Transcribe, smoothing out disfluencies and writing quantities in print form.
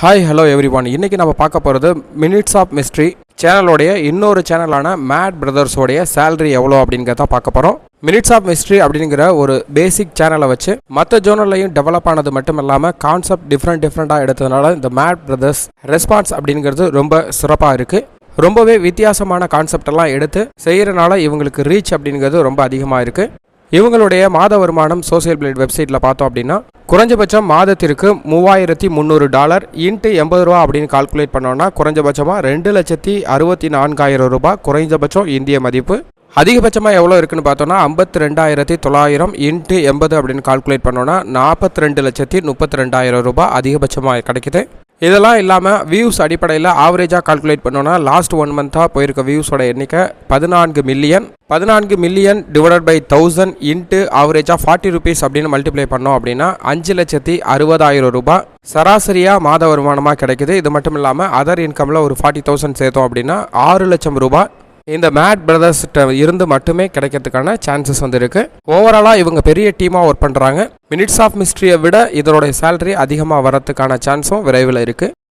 Hi hello everyone. இன்றைக்கி நம்ம பார்க்க போகிறது மினிட்ஸ் ஆஃப் மிஸ்ட்ரி சேனலோடைய இன்னொரு சேனலான மேட் பிரதர்ஸோடைய சேலரி எவ்வளோ அப்படிங்கிறத பார்க்க போகிறோம். மினிட்ஸ் ஆஃப் மிஸ்ட்ரி அப்படிங்கிற ஒரு பேசிக் சேனலை வச்சு மற்ற ஜோனல்லையும் டெவலப் ஆனது மட்டும் இல்லாமல் கான்செப்ட் டிஃப்ரெண்ட்டாக எடுத்ததுனால இந்த மேட் பிரதர்ஸ் ரெஸ்பான்ஸ் அப்படிங்கிறது ரொம்ப சிறப்பாக இருக்குது. ரொம்பவே வித்தியாசமான கான்செப்டெல்லாம் எடுத்து செய்கிறனால இவங்களுக்கு ரீச் அப்படிங்கிறது ரொம்ப அதிகமாக இருக்குது. இவங்களுடைய மாத வருமானம் சோசியல் பிளேட் வெப்சைட்டில் பார்த்தோம் அப்படின்னா குறைஞ்சபட்சம் மாதத்திற்கு $3,300 இன்ட்டு 80 ரூபா அப்படின்னு கால்குலேட் பண்ணோன்னா குறைஞ்சபட்சமாக $2,64,000 குறைஞ்சபட்சம் இந்திய மதிப்பு. அதிகபட்சமாக எவ்வளோ இருக்குன்னு பார்த்தோன்னா 52,900 இன்ட்டு 80 அப்படின்னு கால்குலேட் பண்ணோன்னா $42,32,000 அதிகபட்சமாக கிடைக்குது. இதெல்லாம் இல்லாமல் வியூஸ் அடிப்படையில் ஆவரேஜாக கால்குலேட் பண்ணோன்னா லாஸ்ட் 1 மந்த்தாக போயிருக்க வியூஸோட எண்ணிக்கை 14 மில்லியன் டிவைடட் பை 1000 இன்ட்டு ஆவரேஜாக 40 ரூபீஸ் அப்படின்னு மல்டிப்ளை பண்ணோம் அப்படின்னா $5,60,000 சராசரியாக மாத வருமானமாக கிடைக்குது. இது மட்டும் இல்லாமல் அதர் இன்கமில் ஒரு 40,000 சேர்த்தோம் அப்படின்னா $6,00,000 இந்த மேட் பிரதர்ஸ்கிட்ட இருந்து மட்டுமே கிடைக்கிறதுக்கான சான்சஸ் இருக்கு. ஓவராலாக இவங்க பெரிய டீமாக ஒர்க் பண்ணுறாங்க. மினிட்ஸ் ஆஃப் மிஸ்ட்ரியை விட இதோடைய சேலரி அதிகமாக வரதுக்கான சான்ஸும் விரைவில் இருக்குது.